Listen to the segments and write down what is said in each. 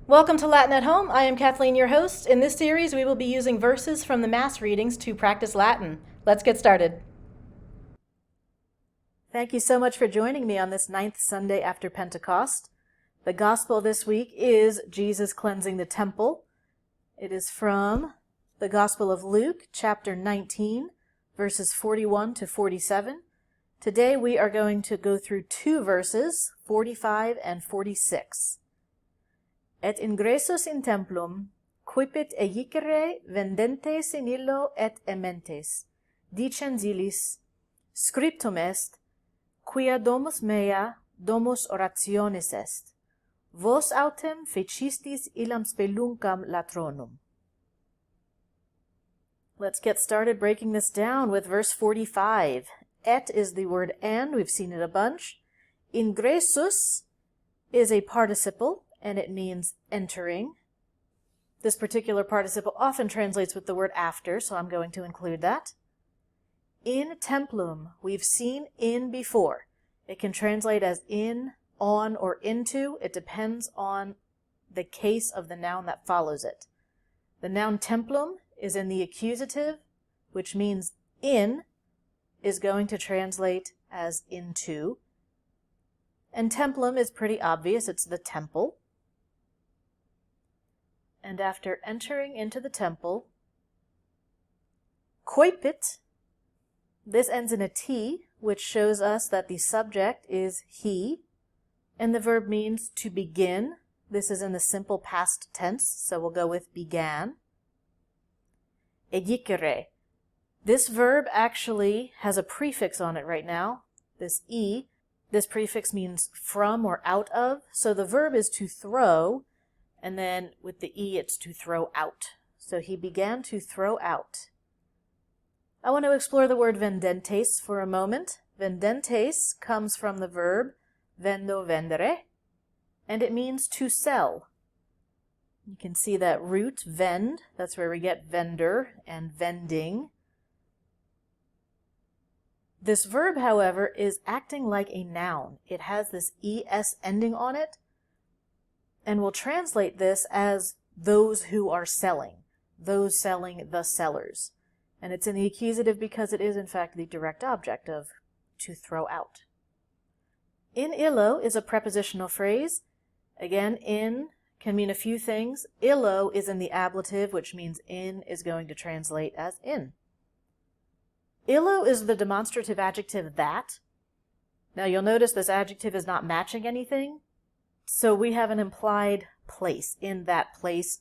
Welcome to Latin at Home. I am Kathleen, your host. In this series, we will be using verses from the Mass readings to practice Latin. Let's get started. Thank you so much for joining me on this 9th Sunday after Pentecost. The Gospel this week is Jesus cleansing the temple. It is from the Gospel of Luke, chapter 19, verses 41 to 47. Today we are going to go through two verses, 45 and 46. Et ingressus in templum, quipit eicere vendentes in illo et ementes, dicens illis, scriptum est, quia domus mea domus orationis est, vos autem fecistis illam speluncam latronum. Let's get started breaking this down with verse 45. Et is the word and, we've seen it a bunch. Ingressus is a participle, and it means entering. This particular participle often translates with the word after, so I'm going to include that. In templum, we've seen in before. It can translate as in, on, or into. It depends on the case of the noun that follows it. The noun templum is in the accusative, which means in is going to translate as into. And templum is pretty obvious. It's the temple. And after entering into the temple, coipit, this ends in a T, which shows us that the subject is he, and the verb means to begin. This is in the simple past tense, so we'll go with began. Eicere. This verb actually has a prefix on it right now, this e. This prefix means from or out of, so the verb is to throw, and then with the e, it's to throw out. So he began to throw out. I want to explore the word vendentes for a moment. Vendentes comes from the verb vendo vendere, and it means to sell. You can see that root, vend, that's where we get vendor and vending. This verb, however, is acting like a noun. It has this es ending on it, and we'll translate this as those who are selling, those selling, the sellers. And it's in the accusative because it is in fact the direct object of to throw out. In illo is a prepositional phrase. Again, in can mean a few things. Illo is in the ablative, which means in is going to translate as in. Illo is the demonstrative adjective that. Now you'll notice this adjective is not matching anything. So we have an implied place, in that place.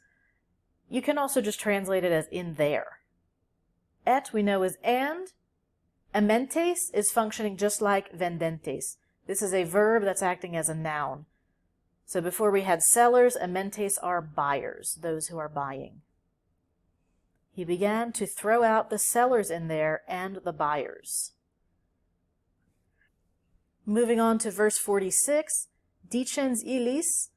You can also just translate it as in there. Et we know is and. Ementes is functioning just like vendentes. This is a verb that's acting as a noun. So before we had sellers, ementes are buyers, those who are buying. He began to throw out the sellers in there and the buyers. Moving on to verse 46. Dicens illis.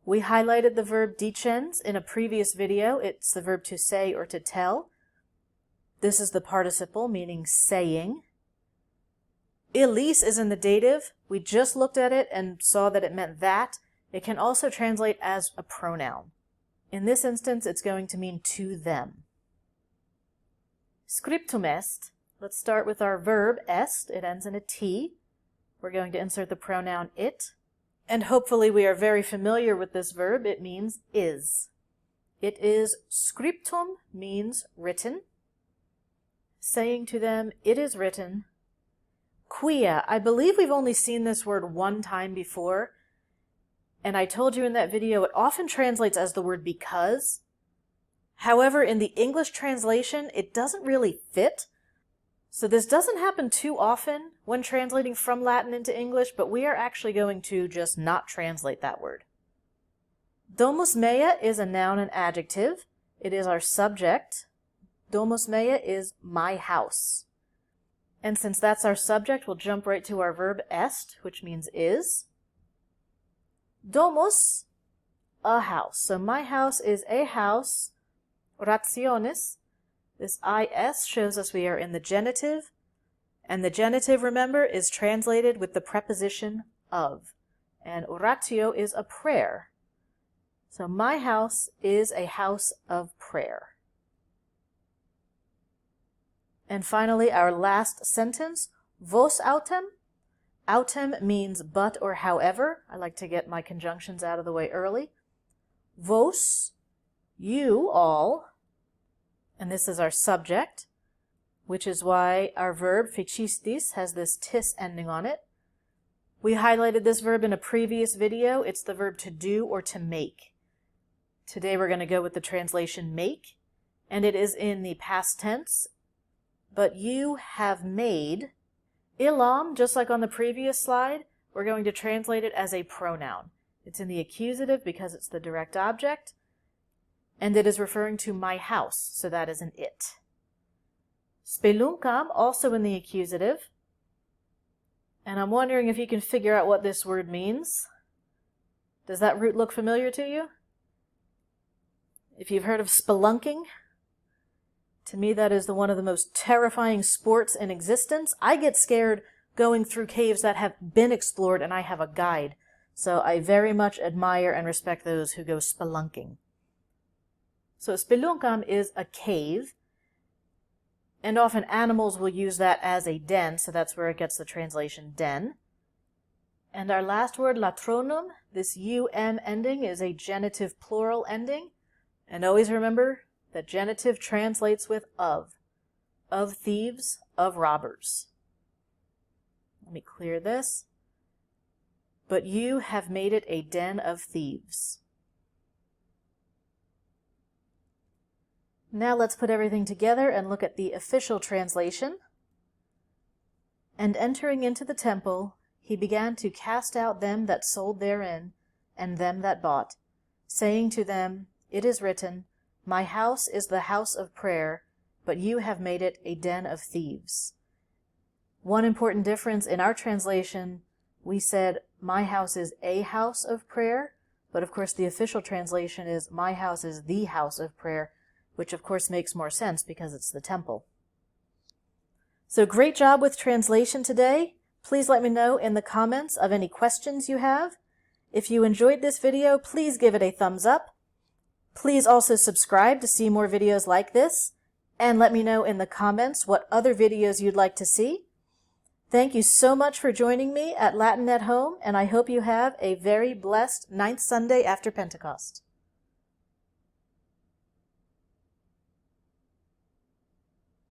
We highlighted the verb dicens in a previous video. It's the verb to say or to tell. This is the participle meaning saying. Illis is in the dative. We just looked at it and saw that it meant that. It can also translate as a pronoun. In this instance, it's going to mean to them. Scriptum est. Let's start with our verb est. It ends in a T. We're going to insert the pronoun it. And hopefully we are very familiar with this verb. It means is. It is scriptum, means written. Saying to them, it is written. Quia, I believe we've only seen this word one time before. And I told you in that video, it often translates as the word because. However, in the English translation, it doesn't really fit. So this doesn't happen too often when translating from Latin into English, but we are actually going to just not translate that word. Domus mea is a noun and adjective. It is our subject. Domus mea is my house. And since that's our subject, we'll jump right to our verb est, which means is. Domus, a house. So my house is a house. Rationis. This is shows us we are in the genitive, and the genitive, remember, is translated with the preposition of. And oratio is a prayer. So my house is a house of prayer. And finally, our last sentence, vos autem. Autem means but or however. I like to get my conjunctions out of the way early. Vos, you all, and this is our subject, which is why our verb ficistis has this tis ending on it. We highlighted this verb in a previous video. It's the verb to do or to make. Today we're going to go with the translation make, and it is in the past tense. But you have made. Ilam, just like on the previous slide, we're going to translate it as a pronoun. It's in the accusative because it's the direct object, and it is referring to my house, so that is an it. Spelunkam, also in the accusative, and I'm wondering if you can figure out what this word means. Does that root look familiar to you? If you've heard of spelunking, to me that is one of the most terrifying sports in existence. I get scared going through caves that have been explored and I have a guide. So I very much admire and respect those who go spelunking. So spelunkam is a cave, and often animals will use that as a den, so that's where it gets the translation den. And our last word, latronum, this um ending is a genitive plural ending. And always remember that genitive translates with of thieves, of robbers. Let me clear this. But you have made it a den of thieves. Now let's put everything together and look at the official translation. And entering into the temple, he began to cast out them that sold therein, and them that bought, saying to them, It is written, My house is the house of prayer, but you have made it a den of thieves. One important difference in our translation, we said, My house is a house of prayer, but of course the official translation is, My house is the house of prayer, which of course makes more sense because it's the temple. So great job with translation today. Please let me know in the comments of any questions you have. If you enjoyed this video, please give it a thumbs up. Please also subscribe to see more videos like this, and let me know in the comments what other videos you'd like to see. Thank you so much for joining me at Latin at Home, and I hope you have a very blessed 9th Sunday after Pentecost.